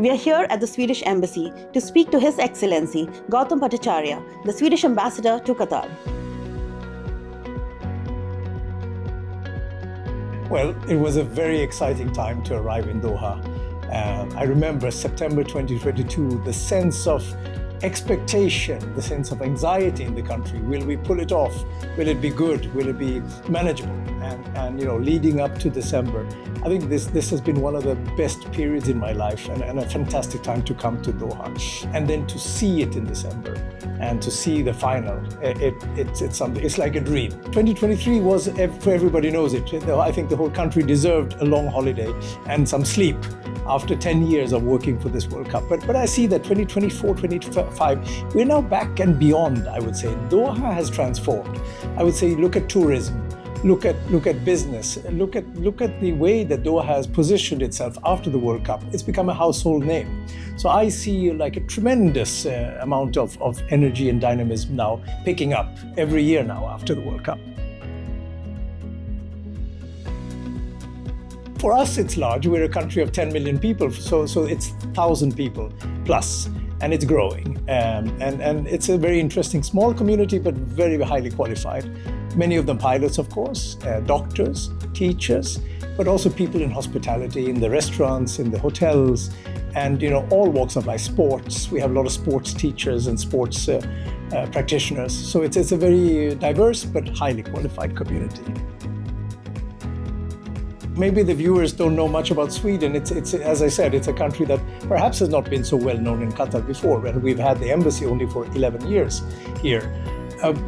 We are here at the Swedish Embassy to speak to His Excellency Gautam Bhattacharyya, the Swedish Ambassador to Qatar. Well, it was a very exciting time to arrive in Doha. I remember September 2022, the sense of expectation, the sense of anxiety in the country. Will we pull it off? Will it be good? Will it be manageable? And leading up to December, I think this has been one of the best periods in my life and a fantastic time to come to Doha. And then to see it in December and to see the final, it's something. It's like a dream. 2023 was, for everybody knows it, I think the whole country deserved a long holiday and some sleep after 10 years of working for this World Cup. But I see that 2024, 2025, we're now back and beyond, I would say. Doha has transformed. I would say, look at tourism, look at business, look at the way that Doha has positioned itself after the World Cup. It's become a household name. So I see like a tremendous amount of energy and dynamism now picking up every year now after the World Cup. For us, it's large. We're a country of 10 million people, so it's 1,000 people plus, and it's growing. And it's a very interesting small community, but very highly qualified. Many of them pilots, of course, doctors, teachers, but also people in hospitality, in the restaurants, in the hotels, and all walks of life. Sports. We have a lot of sports teachers and sports practitioners. So it's a very diverse but highly qualified community. Maybe the viewers don't know much about Sweden. It's as I said, it's a country that perhaps has not been so well known in Qatar before, and we've had the embassy only for 11 years here.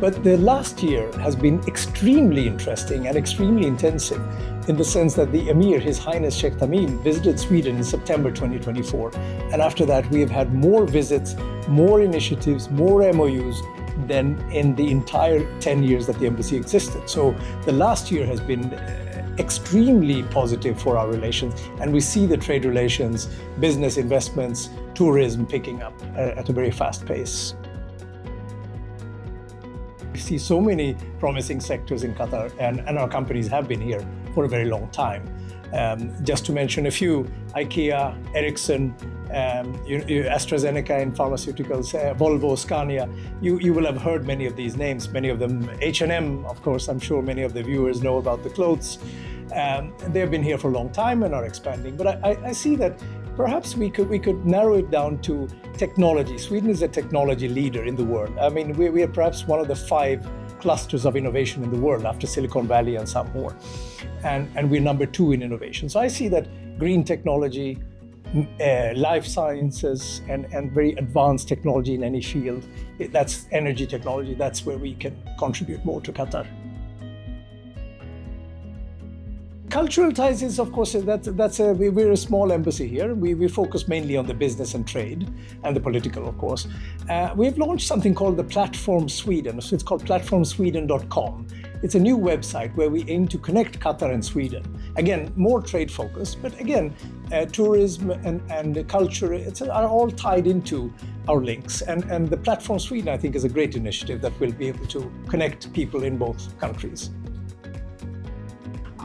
But the last year has been extremely interesting and extremely intensive in the sense that the Emir, His Highness Sheikh Tamim, visited Sweden in September 2024. And after that, we have had more visits, more initiatives, more MOUs than in the entire 10 years that the embassy existed. So the last year has been extremely positive for our relations, and we see the trade relations, business investments, tourism picking up at a very fast pace. We see so many promising sectors in Qatar, and our companies have been here for a very long time. Just to mention a few, IKEA, Ericsson, AstraZeneca in pharmaceuticals, Volvo, Scania. You will have heard many of these names, many of them H&M, of course. I'm sure many of the viewers know about the clothes. They've been here for a long time and are expanding. But I see that perhaps we could narrow it down to technology. Sweden is a technology leader in the world. I mean, we are perhaps one of the 5 clusters of innovation in the world after Silicon Valley and some more. And we're number 2 in innovation. So I see that green technology, life sciences, and very advanced technology in any field, that's energy technology, that's where we can contribute more to Qatar. Cultural ties is, of course, we're a small embassy here. We focus mainly on the business and trade and the political, of course. We've launched something called the Platform Sweden. So it's called platformsweden.com. It's a new website where we aim to connect Qatar and Sweden. Again, more trade focused, but again, tourism and culture are all tied into our links. And the Platform Sweden, I think, is a great initiative that will be able to connect people in both countries.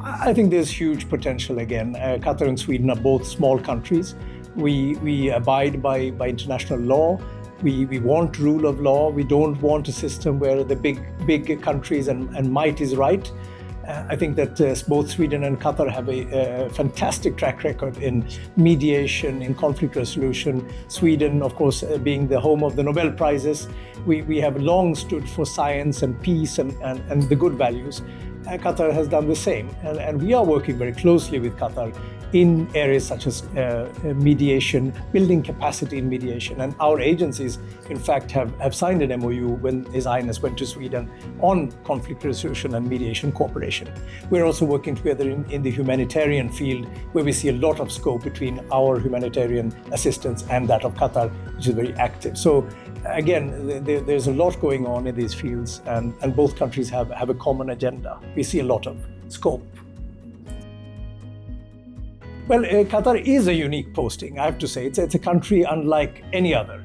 I think there's huge potential again. Qatar and Sweden are both small countries. We abide by international law. We want rule of law. We don't want a system where the big countries and might is right. I think that both Sweden and Qatar have a fantastic track record in mediation, in conflict resolution. Sweden, of course, being the home of the Nobel Prizes, we have long stood for science and peace and the good values. Qatar has done the same, and we are working very closely with Qatar in areas such as mediation, building capacity in mediation. And our agencies, in fact, have signed an MOU when His Highness went to Sweden on conflict resolution and mediation cooperation. We're also working together in the humanitarian field, where we see a lot of scope between our humanitarian assistance and that of Qatar, which is very active. So again, there's a lot going on in these fields, and both countries have a common agenda. We see a lot of scope. Well, Qatar is a unique posting, I have to say. It's a country unlike any other.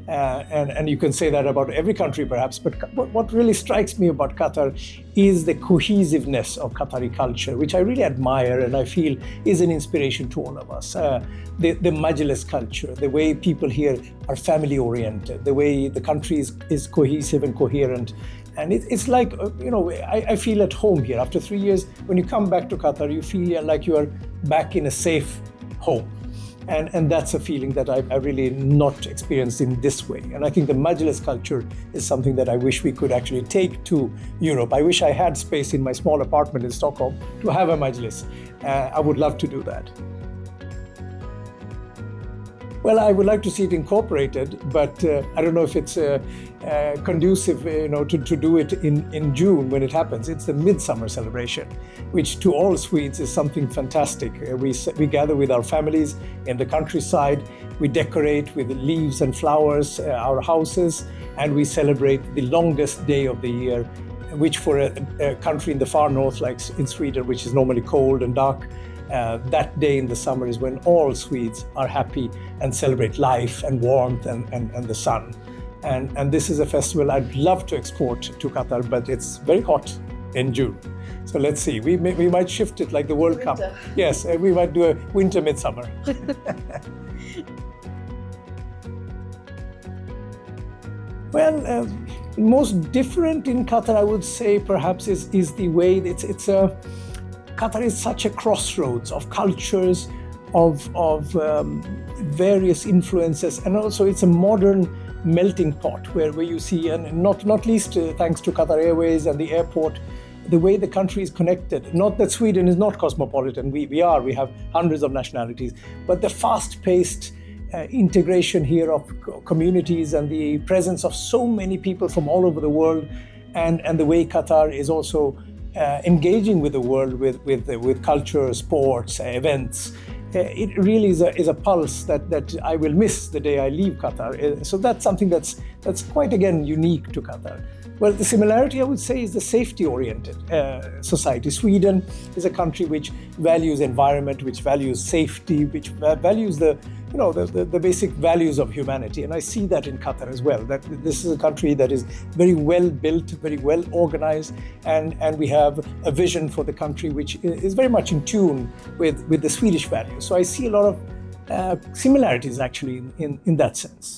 And you can say that about every country perhaps, but what really strikes me about Qatar is the cohesiveness of Qatari culture, which I really admire and I feel is an inspiration to all of us. The Majlis culture, the way people here are family oriented, the way the country is cohesive and coherent. And it's like, I feel at home here. After 3 years, when you come back to Qatar, you feel like you are back in a safe home. And that's a feeling that I've really not experienced in this way. And I think the Majlis culture is something that I wish we could actually take to Europe. I wish I had space in my small apartment in Stockholm to have a Majlis. I would love to do that. Well, I would like to see it incorporated, but I don't know if it's conducive, to do it in June when it happens. It's the midsummer celebration, which to all Swedes is something fantastic. We gather with our families in the countryside. We decorate with leaves and flowers our houses, and we celebrate the longest day of the year, which for a country in the far north, like in Sweden, which is normally cold and dark, that day in the summer is when all Swedes are happy and celebrate life and warmth and the sun. And this is a festival I'd love to export to Qatar, but it's very hot in June. So let's see. We might shift it like the World Cup. Yes, we might do a winter midsummer. Well, most different in Qatar, I would say, perhaps is the way Qatar is such a crossroads of cultures, of various influences, and also it's a modern melting pot where you see, and not least thanks to Qatar Airways and the airport, the way the country is connected. Not that Sweden is not cosmopolitan, we have hundreds of nationalities, but the fast-paced integration here of communities and the presence of so many people from all over the world, and the way Qatar is also engaging with the world with culture, sports, events. It really is a pulse that I will miss the day I leave Qatar. So that's something that's quite, again, unique to Qatar. Well, the similarity, I would say, is the safety-oriented society. Sweden is a country which values environment, which values safety, which values the basic values of humanity. And I see that in Qatar as well, that this is a country that is very well built, very well organized, and we have a vision for the country which is very much in tune with the Swedish values. So I see a lot of similarities actually in that sense.